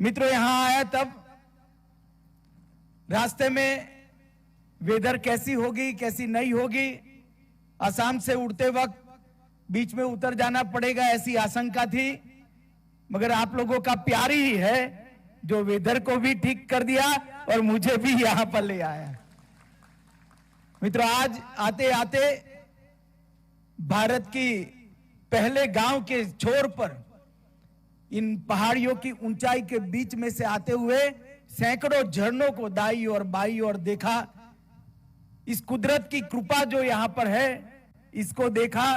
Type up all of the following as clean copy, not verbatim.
मित्रों, यहां आया तब रास्ते में वेदर कैसी होगी कैसी नहीं होगी, असम से उड़ते वक्त बीच में उतर जाना पड़ेगा ऐसी आशंका थी, मगर आप लोगों का प्यार ही है जो वेदर को भी ठीक कर दिया और मुझे भी यहां पर ले आया। मित्रों, आज आते आते भारत की पहले गांव के छोर पर इन पहाड़ियों की ऊंचाई के बीच में से आते हुए सैकड़ों झरनों को दाई और बाई और देखा। इस कुदरत की कृपा जो यहां पर है इसको देखा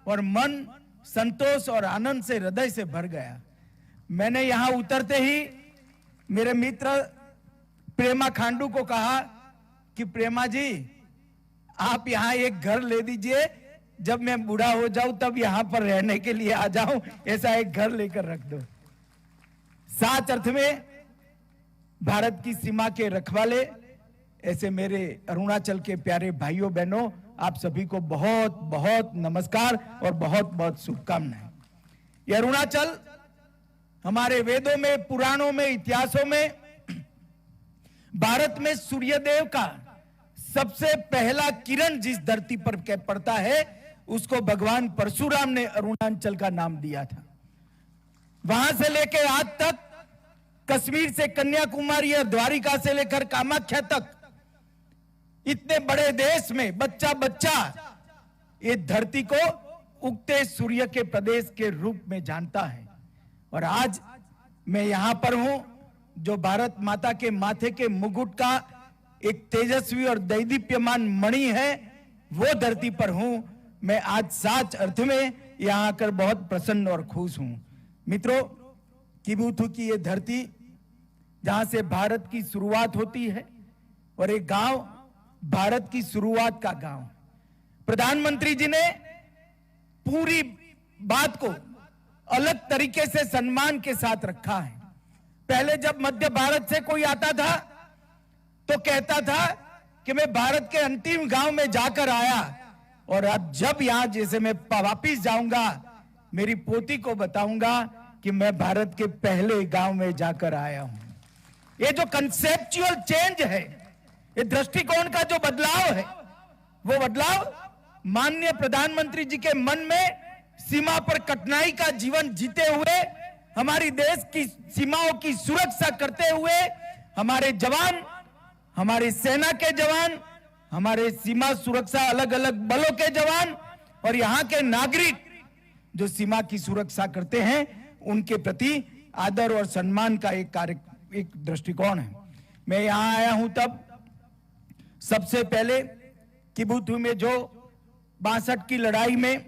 और मन संतोष और आनंद से हृदय से भर गया। मैंने यहां उतरते ही मेरे मित्र प्रेमा खांडू को कहा कि प्रेमा जी, आप यहां एक घर ले दीजिए, जब मैं बूढ़ा हो जाऊं तब यहां पर रहने के लिए आ जाऊं, ऐसा एक घर लेकर रख दो। साच अर्थ में भारत की सीमा के रखवाले ऐसे मेरे अरुणाचल के प्यारे भाइयों बहनों, आप सभी को बहुत बहुत नमस्कार और बहुत बहुत शुभकामनाएं। ये अरुणाचल हमारे वेदों में, पुराणों में, इतिहासों में भारत में सूर्यदेव का सबसे पहला किरण जिस धरती पर पड़ता है उसको भगवान परशुराम ने अरुणाचल का नाम दिया था। वहां से लेकर आज तक, कश्मीर से कन्याकुमारी और द्वारिका से लेकर कामाख्या तक, इतने बड़े देश में बच्चा बच्चा ये धरती को उगते सूर्य के प्रदेश के रूप में जानता है। और आज मैं यहां पर हूं जो भारत माता के माथे के मुकुट का एक तेजस्वी और दैदीप्यमान मणि है, वो धरती पर हूं मैं आज साच अर्थ में यहां आकर बहुत प्रसन्न और खुश हूं। मित्रों, किबुथु की ये धरती जहां से भारत की शुरुआत होती है और एक गांव भारत की शुरुआत का गांव। प्रधानमंत्री जी ने पूरी बात को अलग तरीके से सम्मान के साथ रखा है। पहले जब मध्य भारत से कोई आता था तो कहता था कि मैं भारत के अंतिम गांव में जाकर आया, और अब जब यहां जैसे मैं वापिस जाऊंगा मेरी पोती को बताऊंगा कि मैं भारत के पहले गांव में जाकर आया हूं। ये जो कंसेप्चुअल चेंज है, ये दृष्टिकोण का जो बदलाव है, वो बदलाव माननीय प्रधानमंत्री जी के मन में सीमा पर कठिनाई का जीवन जीते हुए, हमारी देश की सीमाओं की सुरक्षा करते हुए हमारे जवान, हमारी सेना के जवान, हमारे सीमा सुरक्षा अलग अलग बलों के जवान और यहां के नागरिक जो सीमा की सुरक्षा करते हैं, उनके प्रति आदर और सम्मान का एक दृष्टिकोण है। मैं यहां आया हूं तब सबसे पहले किबुथु में जो 62 की लड़ाई में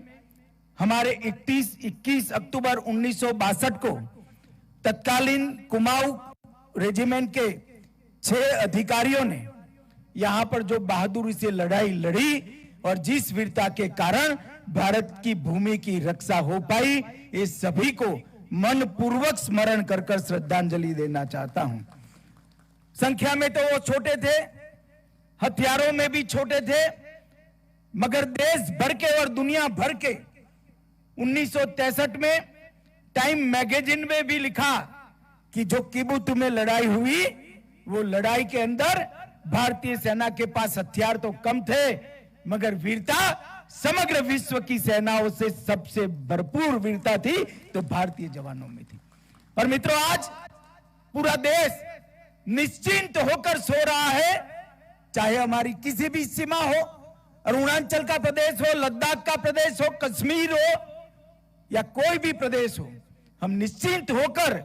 हमारे 21 अक्टूबर 1962 को तत्कालीन कुमाऊं रेजिमेंट के 6 अधिकारियों ने यहां पर जो बहादुरी से लड़ाई लड़ी और जिस वीरता के कारण भारत की भूमि की रक्षा हो पाई, ये सभी को मन पूर्वक स्मरण कर कर श्रद्धांजलि देना चाहता हूं। संख्या में तो वो छोटे थे, हथियारों में भी छोटे थे, मगर देश भर के और दुनिया भर के 1963 में टाइम मैगजीन में भी लिखा कि जो किबुथु में लड़ाई हुई, वो लड़ाई के अंदर भारतीय सेना के पास हथियार तो कम थे, मगर वीरता समग्र विश्व की सेनाओं से सबसे भरपूर वीरता थी तो भारतीय जवानों में थी। और मित्रों, आज पूरा देश निश्चिंत होकर सो रहा है, चाहे हमारी किसी भी सीमा हो, अरुणाचल का प्रदेश हो, लद्दाख का प्रदेश हो, कश्मीर हो या कोई भी प्रदेश हो, हम निश्चिंत होकर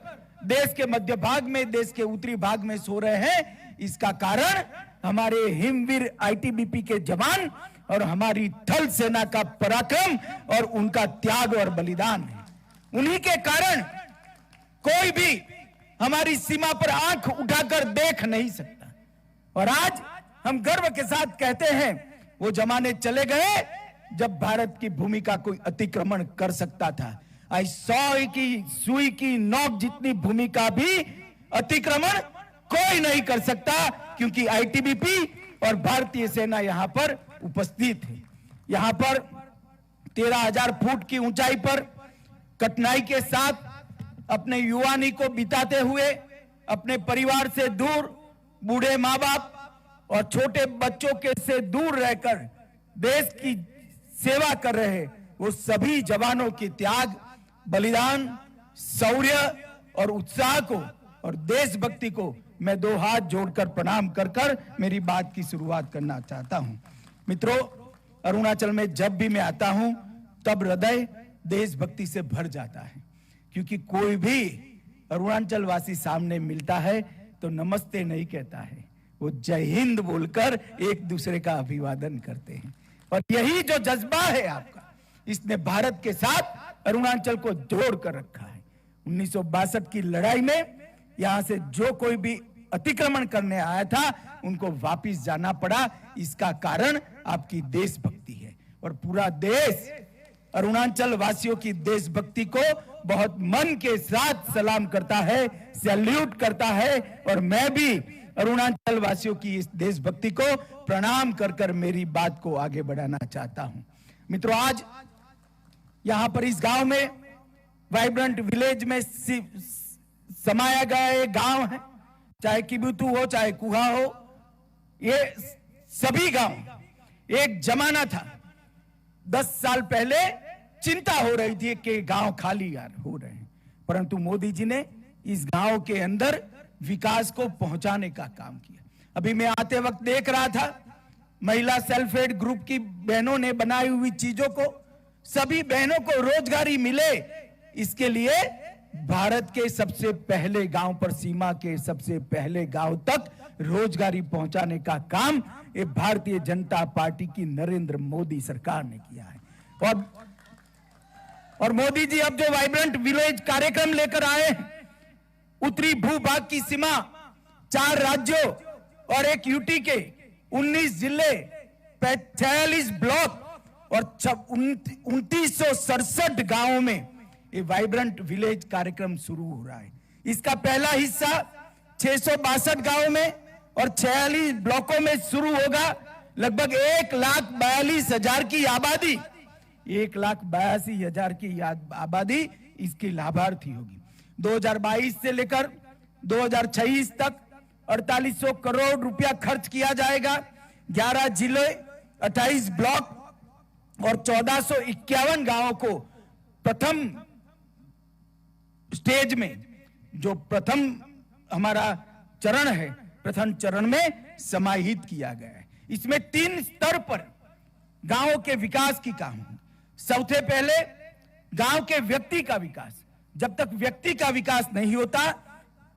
देश के मध्य भाग में, देश के उत्तरी भाग में सो रहे हैं। इसका कारण हमारे हिमवीर आईटीबीपी के जवान और हमारी थल सेना का पराक्रम और उनका त्याग और बलिदान है। उन्हीं के कारण कोई भी हमारी सीमा पर आंख उठाकर देख नहीं सकता। और आज हम गर्व के साथ कहते हैं, वो जमाने चले गए जब भारत की भूमि का कोई अतिक्रमण कर सकता था। आई 100 की सुई की नोक जितनी भूमि का भी अतिक्रमण कोई नहीं कर सकता, क्योंकि आईटीबीपी और भारतीय सेना यहां पर उपस्थित है। यहां पर 13,000 फुट की ऊंचाई पर कठिनाई के साथ अपने युवानी को बिताते हुए अपने परिवार से दूर, बूढ़े माँ बाप और छोटे बच्चों के से दूर रहकर देश की सेवा कर रहे वो सभी जवानों की त्याग, बलिदान, शौर्य और उत्साह को और देशभक्ति को मैं दो हाथ जोड़कर प्रणाम कर कर मेरी बात की शुरुआत करना चाहता हूं। मित्रों, अरुणाचल में जब भी मैं आता हूं तब हृदय देशभक्ति से भर जाता है, क्योंकि कोई भी अरुणाचल वासी सामने मिलता है तो नमस्ते नहीं कहता है, वो जय हिंद बोलकर एक दूसरे का अभिवादन करते हैं। और यही जो जज्बा है आपका, इसने भारत के साथ अरुणाचल को जोड़ कर रखा है। 1962 की लड़ाई में यहां से जो कोई भी अतिक्रमण करने आया था उनको वापस जाना पड़ा। इसका कारण आपकी देशभक्ति है और पूरा देश अरुणाचल वासियों की देशभक्ति को बहुत मन के साथ सलाम करता है, सैल्यूट करता है। और मैं भी अरुणाचल वासियों की इस देशभक्ति को प्रणाम कर कर मेरी बात को आगे बढ़ाना चाहता हूं। मित्रों, आज यहां पर इस गांव में वाइब्रेंट विलेज में समाया गया एक गांव है, चाहे किबुतु हो चाहे कुहा हो, ये सभी गांव एक जमाना था। 10 साल पहले चिंता हो रही थी कि गांव खाली यार हो रहे हैं, परंतु मोदी जी ने इस गांव के अंदर विकास को पहुंचाने का काम किया। अभी मैं आते वक्त देख रहा था, महिला सेल्फ हेल्प ग्रुप की बहनों ने बनाई हुई चीजों को सभी बहनों को रोजगारी मिले, इसके लिए भारत के सबसे पहले गांव पर, सीमा के सबसे पहले गांव तक रोजगारी पहुंचाने का काम ये भारतीय जनता पार्टी की नरेंद्र मोदी सरकार ने किया है। और मोदी जी अब जो वाइब्रेंट विलेज कार्यक्रम लेकर आए हैं, उत्तरी भूभाग की सीमा 4 राज्यों और एक यूटी के 19 जिले, 46 ब्लॉक और 2967 गांवों में ये वाइब्रेंट विलेज कार्यक्रम शुरू हो रहा है। इसका पहला हिस्सा 662 गांवों में और 46 ब्लॉकों में शुरू होगा। लगभग 1,42,000 की आबादी, 1,82,000 की आबादी इसकी लाभार्थी होगी। 2022 से लेकर 2026 तक 4800 करोड़ रुपया खर्च किया जाएगा। 11 जिले, 28 ब्लॉक और 1451 गांवों को प्रथम स्टेज में, जो प्रथम हमारा चरण है, प्रथम चरण में समाहित किया गया है। इसमें 3 स्तर पर गांवों के विकास की काम है। सबसे पहले गांव के व्यक्ति का विकास। जब तक व्यक्ति का विकास नहीं होता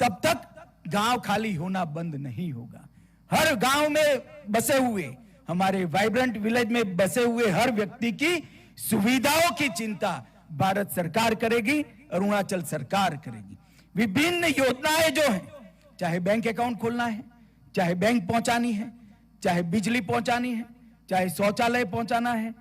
तब तक गांव खाली होना बंद नहीं होगा। हर गांव में बसे हुए, हमारे वाइब्रेंट विलेज में बसे हुए हर व्यक्ति की सुविधाओं की चिंता भारत सरकार करेगी, अरुणाचल सरकार करेगी। विभिन्न योजनाएं जो हैं, चाहे बैंक अकाउंट खोलना है, चाहे बैंक पहुंचानी है, चाहे बिजली पहुंचानी है, चाहे शौचालय पहुंचाना है,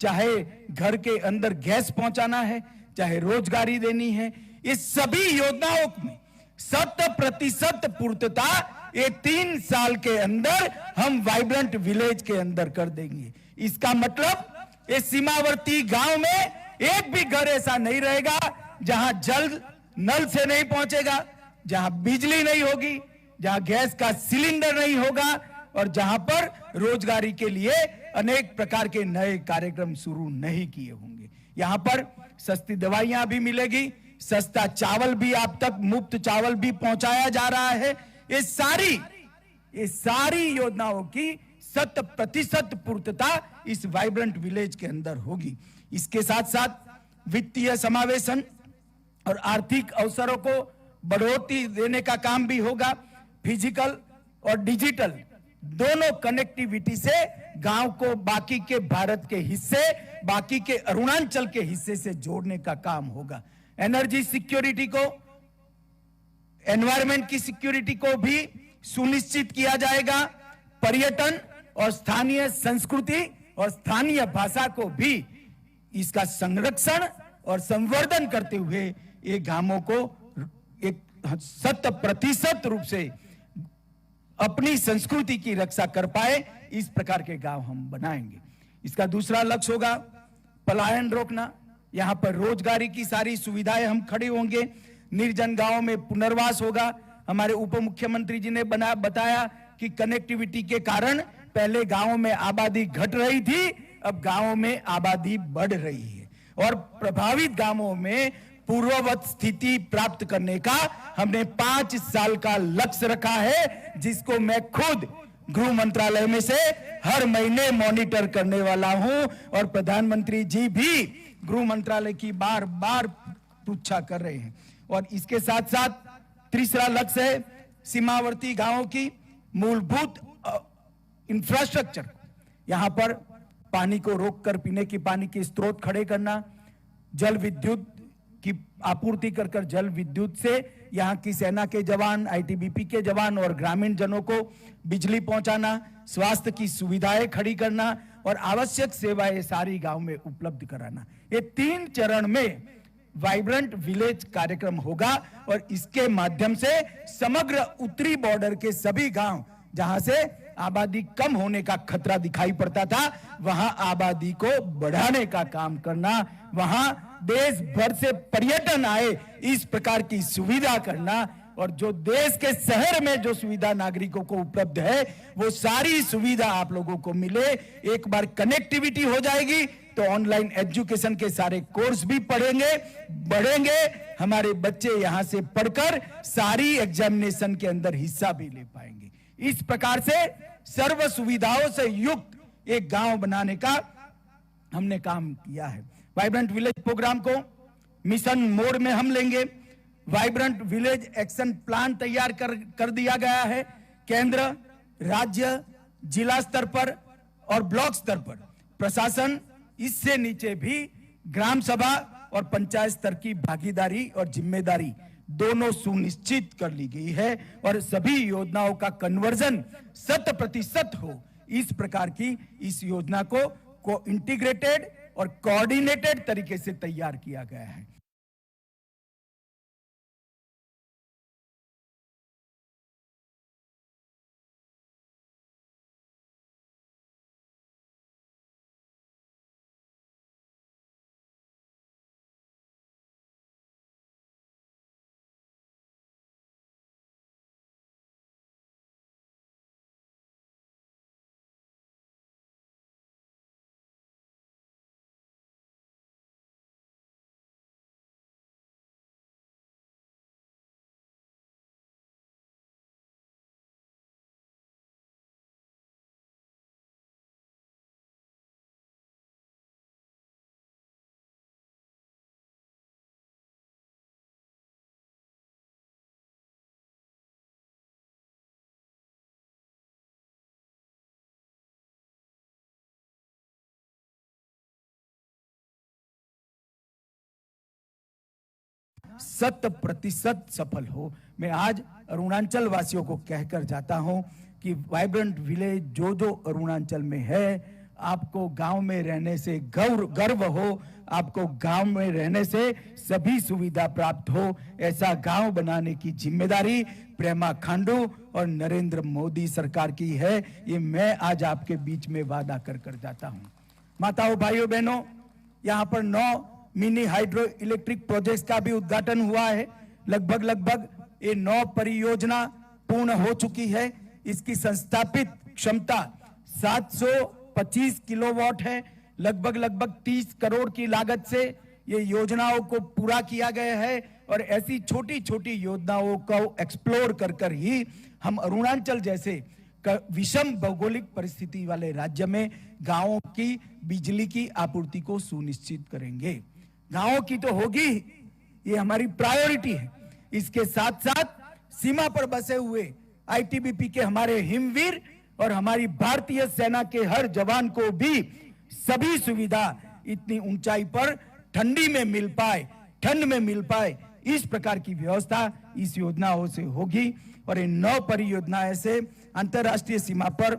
चाहे घर के अंदर गैस पहुंचाना है, चाहे रोजगारी देनी है, इस सभी योजनाओं में 100% पूर्तता ये 3 साल के अंदर हम वाइब्रेंट विलेज के अंदर कर देंगे। इसका मतलब ये सीमावर्ती गांव में एक भी घर ऐसा नहीं रहेगा जहां जल नल से नहीं पहुंचेगा, जहां बिजली नहीं होगी, जहां गैस का सिलेंडर नहीं होगा और जहां पर रोजगारी के लिए अनेक प्रकार के नए कार्यक्रम शुरू नहीं किए होंगे। यहां पर सस्ती दवाइयां भी मिलेगी, सस्ता चावल भी आप तक, मुफ्त चावल भी पहुंचाया जा रहा है। ये सारी योजनाओं की 100% पूर्तता इस वाइब्रेंट विलेज के अंदर होगी। इसके साथ साथ वित्तीय समावेशन और आर्थिक अवसरों को बढ़ोतरी देने का काम भी होगा। फिजिकल और डिजिटल दोनों कनेक्टिविटी से गांव को बाकी के भारत के हिस्से, बाकी के अरुणाचल के हिस्से से जोड़ने का काम होगा। एनर्जी सिक्योरिटी को, एनवायरमेंट की सिक्योरिटी को भी सुनिश्चित किया जाएगा। पर्यटन और स्थानीय संस्कृति और स्थानीय भाषा को भी इसका संरक्षण और संवर्धन करते हुए ये गांवों को एक 100% रूप से अपनी संस्कृति की रक्षा कर पाए, इस प्रकार के गांव हम बनाएंगे। इसका दूसरा लक्ष्य होगा पलायन रोकना। यहां पर रोजगारी की सारी सुविधाएं हम खड़े होंगे। निर्जन गांवों में पुनर्वास होगा, हमारे उप मुख्यमंत्री जी ने बताया कि कनेक्टिविटी के कारण पहले गांवों में आबादी घट रही थी, अब गांवों में आबादी बढ़ रही है और प्रभावित गांवों में पूर्ववत स्थिति प्राप्त करने का हमने 5 साल का लक्ष्य रखा है, जिसको मैं खुद गृह मंत्रालय में से हर महीने मॉनिटर करने वाला हूं और प्रधानमंत्री जी भी गृह मंत्रालय की बार बार पृच्छा कर रहे हैं। और इसके साथ साथ तीसरा लक्ष्य है सीमावर्ती गांवों की मूलभूत इंफ्रास्ट्रक्चर, यहां पर पानी को रोककर पीने की पानी के स्रोत खड़े करना, जल विद्युत की आपूर्ति कर जल विद्युत से यहां की सेना के जवान, आईटीबीपी के जवान और ग्रामीण जनों को बिजली पहुंचाना, स्वास्थ्य की सुविधाएं खड़ी करना और आवश्यक सेवाएं सारी गांव में उपलब्ध कराना। ये 3 चरण में वाइब्रेंट विलेज कार्यक्रम होगा और इसके माध्यम से समग्र उत्तरी बॉर्डर के सभी गांव जहां से आबादी कम होने का खतरा दिखाई पड़ता था, वहां आबादी को बढ़ाने का काम करना, वहां देश भर से पर्यटन आए इस प्रकार की सुविधा करना और जो देश के शहर में जो सुविधा नागरिकों को उपलब्ध है वो सारी सुविधा आप लोगों को मिले। एक बार कनेक्टिविटी हो जाएगी तो ऑनलाइन एजुकेशन के सारे कोर्स भी पढ़ेंगे, बढ़ेंगे, हमारे बच्चे यहां से पढ़कर सारी एग्जामिनेशन के अंदर हिस्सा भी ले पाएंगे। इस प्रकार से सर्व सुविधाओं से युक्त एक गांव बनाने का हमने काम किया है। वाइब्रेंट विलेज प्रोग्राम को मिशन मोड में हम लेंगे। वाइब्रेंट विलेज एक्शन प्लान तैयार कर दिया गया है। केंद्र, राज्य, जिला स्तर पर और ब्लॉक स्तर पर प्रशासन, इससे नीचे भी ग्राम सभा और पंचायत स्तर की भागीदारी और जिम्मेदारी दोनों सुनिश्चित कर ली गई है और सभी योजनाओं का कन्वर्जन 100% हो, इस प्रकार की इस योजना को इंटीग्रेटेड और कोऑर्डिनेटेड तरीके से तैयार किया गया है। शत प्रतिशत सफल हो। मैं आज अरुणाचल वासियों को कहकर जाता हूं कि वाइब्रेंट विलेज जो अरुणाचल में है, आपको गांव में रहने से गर्व हो, आपको गांव में रहने से सभी सुविधा प्राप्त हो। ऐसा गांव बनाने की जिम्मेदारी प्रेमा खांडू और नरेंद्र मोदी सरकार की है। ये मैं आज आपके बीच में वादा कर जाता हूं। माताओं, भाइयों, बहनों, यहां पर 9 मिनी हाइड्रो इलेक्ट्रिक प्रोजेक्ट्स का भी उद्घाटन हुआ है। लगभग ये 9 परियोजना पूर्ण हो चुकी है। इसकी संस्थापित क्षमता 725 किलोवाट है। लगभग 30 करोड़ की लागत से ये योजनाओं को पूरा किया गया है और ऐसी छोटी छोटी योजनाओं को एक्सप्लोर कर ही हम अरुणाचल जैसे विषम भौगोलिक परिस्थिति वाले राज्य में गांवों की बिजली की आपूर्ति को सुनिश्चित करेंगे। गांवों की तो होगी, ये हमारी प्रायोरिटी है। इसके साथ साथ सीमा पर बसे हुए आईटीबीपी के हमारे हिमवीर और हमारी भारतीय सेना के हर जवान को भी सभी सुविधा इतनी ऊंचाई पर ठंडी में मिल पाए, ठंड में मिल पाए, इस प्रकार की व्यवस्था इस योजनाओं से होगी। और इन 9 परियोजनाएं से अंतरराष्ट्रीय सीमा पर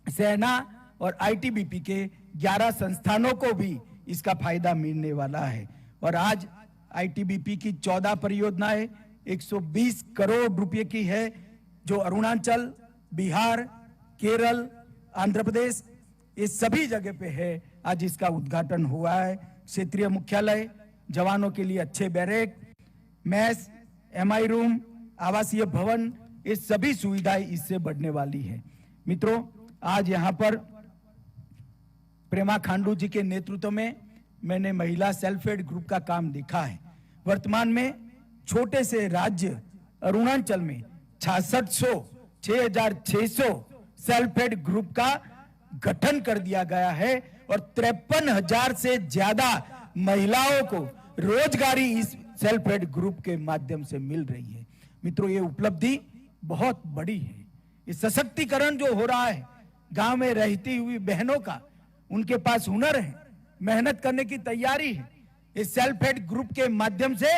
सेना और आईटीबीपी के 11 संस्थानों को भी इसका फायदा मिलने वाला है। और आज आईटीबीपी की 14 परियोजनाएं 120 करोड़ रुपए की है, जो अरुणाचल, बिहार, केरल, आंध्र प्रदेश, ये सभी जगह पे है। आज इसका उद्घाटन हुआ है। क्षेत्रीय मुख्यालय, जवानों के लिए अच्छे बैरेक, मैस, एमआई रूम, आवासीय भवन, ये सभी सुविधाएं इससे बढ़ने वाली है। मित्रों, आज यहाँ पर प्रेमा खांडू जी के नेतृत्व में मैंने महिला सेल्फ हेल्प ग्रुप का काम देखा है। वर्तमान में छोटे से राज्य अरुणाचल में 6600 सेल्फ हेल्प ग्रुप का गठन कर दिया गया है और 53,000 से ज्यादा महिलाओं को रोजगारी इस सेल्फ हेल्प ग्रुप के माध्यम से मिल रही है। मित्रों, ये उपलब्धि बहुत बड़ी है। ये सशक्तिकरण जो हो रहा है गांव में रहती हुई बहनों का, उनके पास हुनर है, मेहनत करने की तैयारी है। इस सेल्फ हेल्प ग्रुप के माध्यम से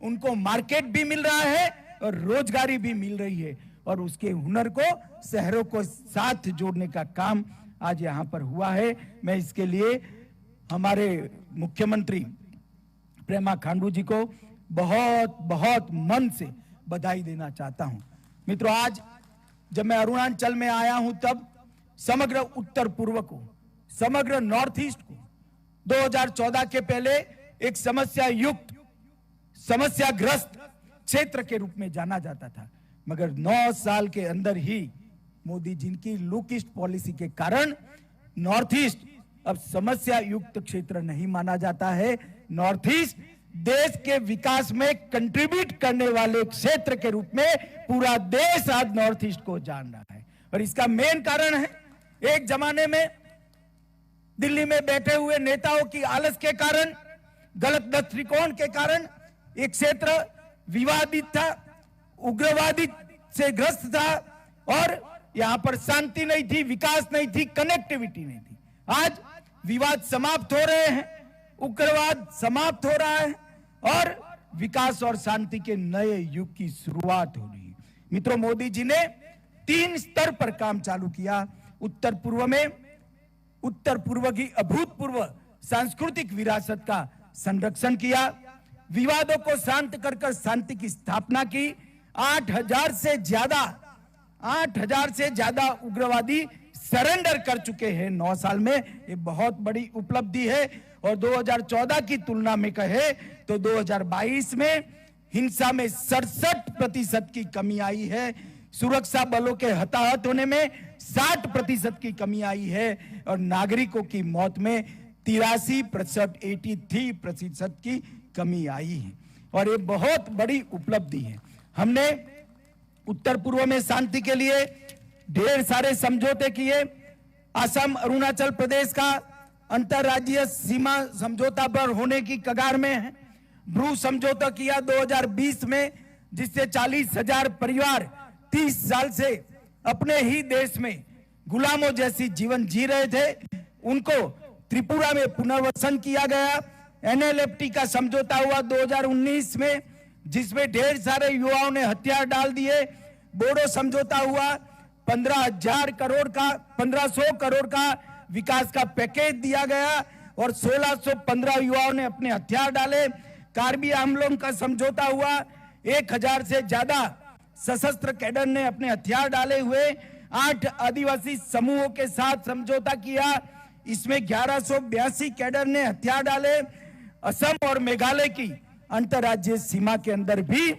उनको मार्केट भी मिल रहा है और रोजगारी भी मिल रही है और उसके हुनर को शहरों को साथ जोड़ने का काम आज यहाँ पर हुआ है। मैं इसके लिए हमारे मुख्यमंत्री प्रेमा खांडू जी को बहुत बहुत मन से बधाई देना चाहता हूं। मित्रों, आज जब मैं अरुणाचल में आया हूं तब समग्र उत्तर पूर्व को, समग्र नॉर्थ ईस्ट को 2014 के पहले एक समस्या युक्त, समस्याग्रस्त क्षेत्र के रूप में जाना जाता था, मगर 9 साल के अंदर ही मोदी जी की लुक ईस्ट पॉलिसी के कारण नॉर्थ ईस्ट अब समस्या युक्त क्षेत्र नहीं माना जाता है। नॉर्थ ईस्ट देश के विकास में कंट्रीब्यूट करने वाले क्षेत्र के रूप में पूरा देश आज नॉर्थ ईस्ट को जान रहा है। और इसका मेन कारण है, एक जमाने में दिल्ली में बैठे हुए नेताओं की आलस के कारण, गलत दृष्टिकोण के कारण एक क्षेत्र विवादित था, उग्रवादी से ग्रस्त था और यहां पर शांति नहीं थी, विकास नहीं थी, कनेक्टिविटी नहीं थी। आज विवाद समाप्त हो रहे हैं, उग्रवाद समाप्त हो रहा है और विकास और शांति के नए युग की शुरुआत हो रही है। मित्रों, मोदी जी ने 3 स्तर पर काम चालू किया। उत्तर पूर्व में उत्तर पूर्व की अभूतपूर्व सांस्कृतिक विरासत का संरक्षण किया, विवादों को शांत कर शांति की स्थापना की। 8,000 से ज्यादा उग्रवादी सरेंडर कर चुके हैं 9 साल में। ये बहुत बड़ी उपलब्धि है और 2014 की तुलना में कहे तो 2022 में हिंसा में 67% की कमी आई है, सुरक्षा बलों के हताहत होने में 60% की कमी आई है और नागरिकों की मौत में 83% की कमी आई है और ये बहुत बड़ी उपलब्धि है। हमने उत्तर पूर्व में शांति के लिए ढेर सारे समझौते किए। असम अरुणाचल प्रदेश का अंतरराज्यीय सीमा समझौता पर होने की कगार में है। ब्रू समझौता किया 2020 में, जिससे 40,000 परिवार 30 साल से अपने ही देश में गुलामों जैसी जीवन जी रहे थे, उनको त्रिपुरा में पुनर्वसन किया गया। NLFT का समझौता हुआ 2019 में, जिसमें ढेर सारे युवाओं ने हथियार डाल दिए। बोडो समझौता हुआ 15,000 करोड़ का 1,500 करोड़ का विकास का पैकेज दिया गया और 1,615 युवाओं ने अपने हथियार डाले। कार्बी आंगलोंग का समझौता हुआ, 1,000 से ज्यादा सशस्त्र कैडर ने अपने हथियार डाले हुए 8 आदिवासी समूहों के साथ समझौता किया। इसमें 1182 कैडर ने हथियार डाले। असम और मेघालय की अंतर्राज्यीय सीमा के अंदर भी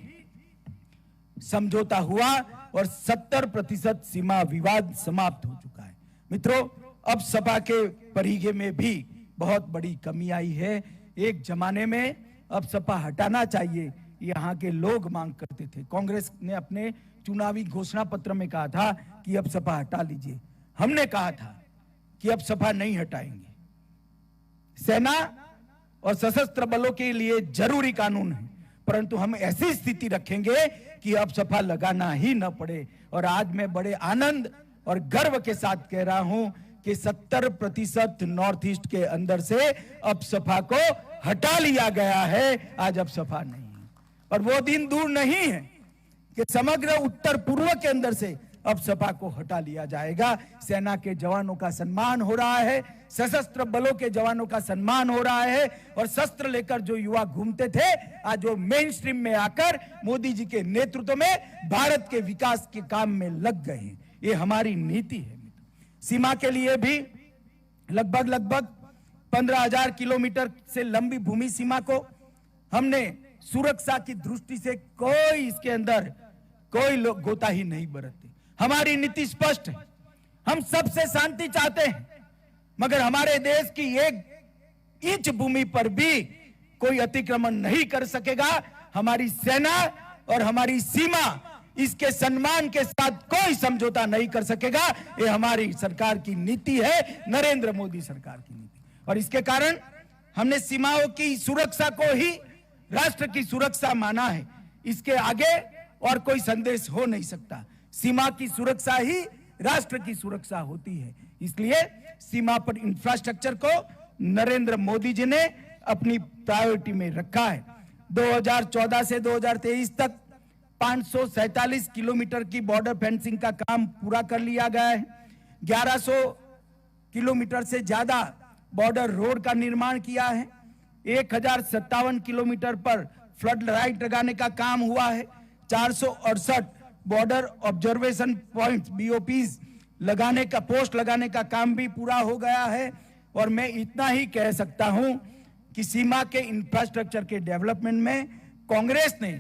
समझौता हुआ और 70% सीमा विवाद समाप्त हो चुका है। मित्रों, अब सपा के परिघे में भी बहुत बड़ी कमी आई है। एक जमाने में अब सपा हटाना चाहिए, यहाँ के लोग मांग करते थे। कांग्रेस ने अपने चुनावी घोषणा पत्र में कहा था कि अब सपा हटा लीजिए। हमने कहा था कि अब सपा नहीं हटाएंगे। सेना और सशस्त्र बलों के लिए जरूरी कानून है, परंतु हम ऐसी स्थिति रखेंगे कि अब सपा लगाना ही न पड़े। और आज मैं बड़े आनंद और गर्व के साथ कह रहा हूं कि 70% नॉर्थ ईस्ट के अंदर से अब सपा को हटा लिया गया है। आज अब सपा नहीं है और वो दिन दूर नहीं है कि समग्र उत्तर पूर्व के अंदर से अब सपा को हटा लिया जाएगा। सेना के जवानों का सम्मान हो रहा है, सशस्त्र बलों के जवानों का सम्मान हो रहा है और शस्त्र लेकर जो युवा घूमते थे, आज वो मेन स्ट्रीम में आकर मोदी जी के नेतृत्व में भारत के विकास के काम में लग गए हैं। ये हमारी नीति है। सीमा के लिए भी लगभग 15,000 किलोमीटर से लंबी भूमि सीमा को हमने सुरक्षा की दृष्टि से कोई इसके अंदर कोई लोग कोताही नहीं बरतते। हमारी नीति स्पष्ट है, हम सबसे शांति चाहते हैं, मगर हमारे देश की एक इंच भूमि पर भी कोई अतिक्रमण नहीं कर सकेगा। हमारी सेना और हमारी सीमा इसके सम्मान के साथ कोई समझौता नहीं कर सकेगा। ये हमारी सरकार की नीति है, नरेंद्र मोदी सरकार की नीति। और इसके कारण हमने सीमाओं की सुरक्षा को ही राष्ट्र की सुरक्षा माना है। इसके आगे और कोई संदेश हो नहीं सकता। सीमा की सुरक्षा ही राष्ट्र की सुरक्षा होती है। इसलिए सीमा पर इंफ्रास्ट्रक्चर को नरेंद्र मोदी जी ने अपनी प्रायोरिटी में रखा है। 2014 से 2023 तक 547 किलोमीटर की बॉर्डर फेंसिंग का काम पूरा कर लिया गया है। 1100 किलोमीटर से ज्यादा बॉर्डर रोड का निर्माण किया है। 1057 किलोमीटर पर फ्लड लाइट लगाने का काम हुआ है। 468 बॉर्डर ऑब्जर्वेशन पॉइंट्स BOPs लगाने का पोस्ट लगाने का काम भी पूरा हो गया है। और मैं इतना ही कह सकता हूं कि सीमा के इंफ्रास्ट्रक्चर के डेवलपमेंट में कांग्रेस ने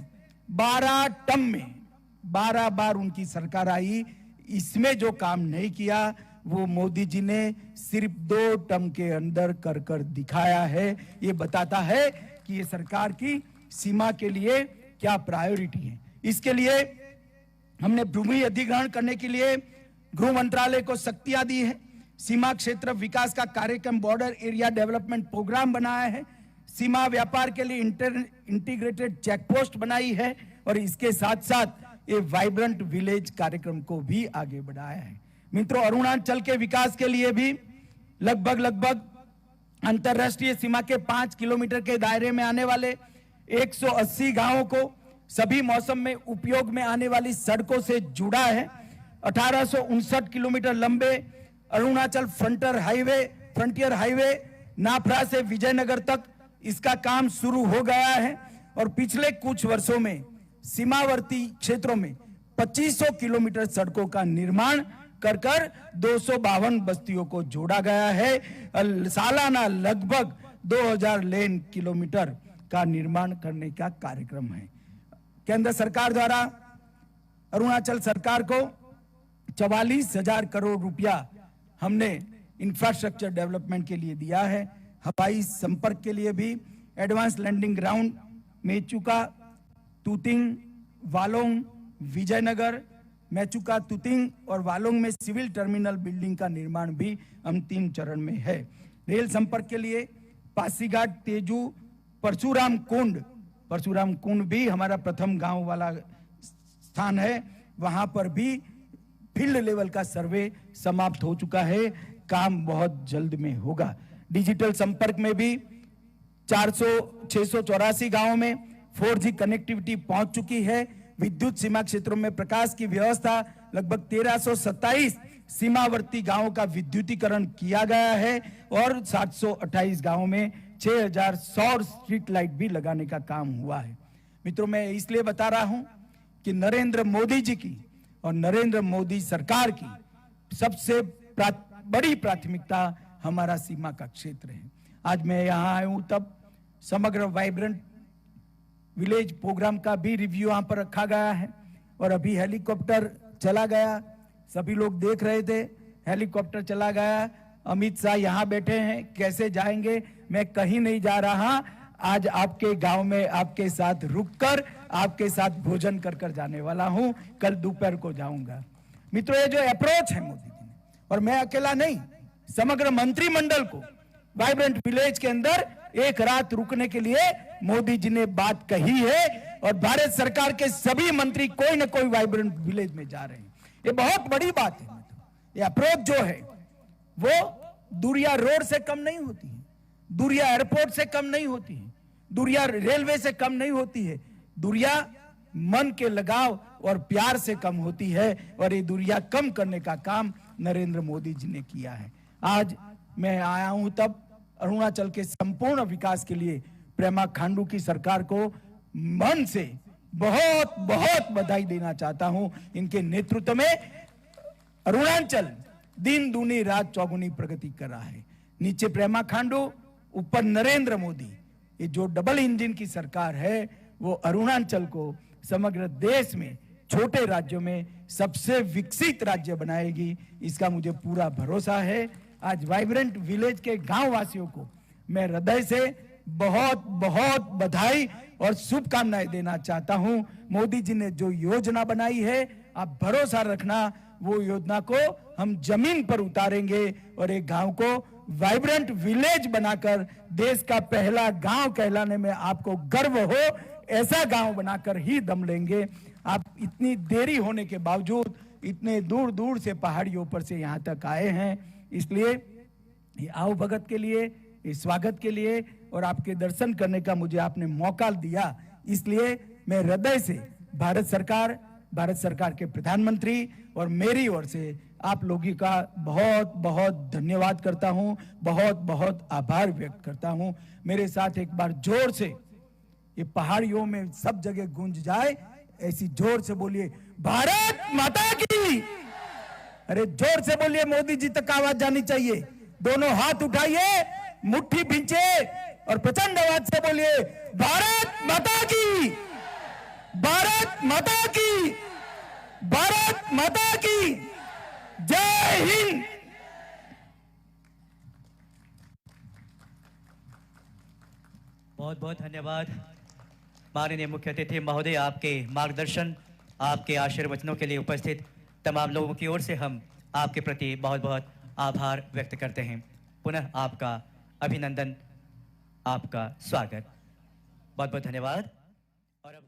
12 टर्म में 12 बार उनकी सरकार आई, इसमें जो काम नहीं किया वो मोदी जी ने सिर्फ 2 टर्म के अंदर कर कर दिखाया है। ये बताता है कि ये सरकार की सीमा के लिए क्या प्रायोरिटी है। इसके लिए हमने भूमि अधिग्रहण करने के लिए गृह मंत्रालय को शक्तियां दी है। सीमा क्षेत्र विकास का कार्यक्रम बॉर्डर एरिया डेवलपमेंट प्रोग्राम बनाया है। सीमा व्यापार के लिए इंटीग्रेटेड चेकपोस्ट बनाई है और इसके साथ साथ ये वाइब्रेंट विलेज कार्यक्रम को भी आगे बढ़ाया है। मित्रों, अरुणाचल के विकास के लिए भी लगभग अंतरराष्ट्रीय सीमा के 5 किलोमीटर के दायरे में आने वाले 180 गांवों को सभी मौसम में उपयोग में आने वाली सड़कों से जुड़ा है। 1859 किलोमीटर लंबे अरुणाचल फ्रंटियर हाईवे नाफरा से विजयनगर तक इसका काम शुरू हो गया है। और पिछले कुछ वर्षों में सीमावर्ती क्षेत्रों में 2500 किलोमीटर सड़कों का निर्माण कर 252 बस्तियों को जोड़ा गया है। सालाना लगभग 2000 लेन किलोमीटर का निर्माण करने का कार्यक्रम है। केंद्र सरकार द्वारा अरुणाचल सरकार को 44,000 करोड़ रुपया हमने इंफ्रास्ट्रक्चर डेवलपमेंट के लिए दिया है। हवाई संपर्क के लिए भी advance landing ground Mechuka, Tuting, Walong, Vijaynagar, Mechuka, Tuting और वालोंग में सिविल टर्मिनल बिल्डिंग का निर्माण भी अंतिम चरण में है। रेल संपर्क के लिए पासीघाट, तेजू, परशुराम कुंड भी हमारा प्रथम गांव वाला स्थान है। वहां पर भी फील्ड लेवल का सर्वे समाप्त हो चुका है, काम बहुत जल्द में होगा। डिजिटल संपर्क में भी 684 गांवों में 4G कनेक्टिविटी पहुंच चुकी है। विद्युत सीमा क्षेत्रों में प्रकाश की व्यवस्था लगभग 1327 सीमावर्ती गांवों का विद्युतीकरण किया गया है और 728 गांवों में 6000 सौर स्ट्रीट लाइट भी लगाने का काम हुआ है। मित्रों, मैं इसलिए बता रहा हूं कि नरेंद्र मोदी जी की और नरेंद्र मोदी सरकार की सबसे बड़ी प्राथमिकता हमारा सीमा का क्षेत्र है। आज मैं यहां आया हूं तब समग्र वाइब्रेंट विलेज प्रोग्राम का भी रिव्यू यहां पर रखा गया है और अभी हेलीकॉप्टर चला गया, सभी लोग देख रहे थे, हेलीकॉप्टर चला गया। अमित शाह यहां बैठे हैं, कैसे जाएंगे? मैं कहीं नहीं जा रहा, आज आपके गांव में आपके साथ रुककर आपके साथ भोजन कर जाने वाला हूं, कल दोपहर को जाऊंगा। मित्रों, ये जो अप्रोच है मोदी जी ने, और मैं अकेला नहीं, समग्र मंत्रिमंडल को वाइब्रेंट विलेज के अंदर एक रात रुकने के लिए मोदी जी ने बात कही है और भारत सरकार के सभी मंत्री कोई ना कोई वाइब्रेंट विलेज में जा रहे हैं। ये बहुत बड़ी बात है। ये अप्रोच जो है वो दूरिया रोड से कम नहीं होती है, दूरिया एयरपोर्ट से कम नहीं होती है, दूरिया रेलवे से कम नहीं होती है, दूरिया मन के लगाव और प्यार से कम होती है। और ये दूरिया कम करने का काम नरेंद्र मोदी जी ने किया है। आज मैं आया हूं तब अरुणाचल के संपूर्ण विकास के लिए प्रेमा खांडू की सरकार को मन से बहुत बहुत बधाई देना चाहता हूं। इनके नेतृत्व में अरुणाचल दिन दूनी रात चौगुनी प्रगति कर रहा है। नीचे प्रेमा खांडू, ऊपर नरेंद्र मोदी, ये जो डबल इंजन की सरकार है वो अरुणाचल को समग्र देश में छोटे राज्यों में सबसे विकसित राज्य बनाएगी, इसका मुझे पूरा भरोसा है। आज वाइब्रेंट विलेज के गांव वासियों को मैं हृदय से बहुत बहुत बधाई और शुभकामनाएं देना चाहता हूं। मोदी जी ने जो योजना बनाई है, आप भरोसा रखना, वो योजना को हम जमीन पर उतारेंगे और एक गांव को वाइब्रेंट विलेज बनाकर देश का पहला गांव कहलाने में आपको गर्व हो, ऐसा गांव बनाकर ही दम लेंगे। आप इतनी देरी होने के बावजूद इतने दूर दूर से पहाड़ियों पर से यहाँ तक आए हैं, इसलिए ये आओ भगत के लिए, इस स्वागत के लिए और आपके दर्शन करने का मुझे आपने मौका दिया, इसलिए मैं हृदय से भारत सरकार के प्रधानमंत्री और मेरी ओर से आप लोगों का बहुत बहुत धन्यवाद करता हूं, बहुत बहुत आभार व्यक्त करता हूं। मेरे साथ एक बार जोर से ये पहाड़ियों में सब जगह गूंज जाए, ऐसी जोर से बोलिए भारत माता की। अरे जोर से बोलिए, मोदी जी तक आवाज जानी चाहिए। दोनों हाथ उठाइए, मुट्ठी भींचे और प्रचंड आवाज से बोलिए भारत माता की, भारत माता की, भारत माता की जय हिंद। बहुत बहुत धन्यवाद माननीय मुख्य अतिथि महोदय। आपके मार्गदर्शन, आपके आशीर्वचनों के लिए उपस्थित तमाम लोगों की ओर से हम आपके प्रति बहुत बहुत आभार व्यक्त करते हैं। पुनः आपका अभिनंदन, आपका स्वागत, बहुत बहुत धन्यवाद। और अब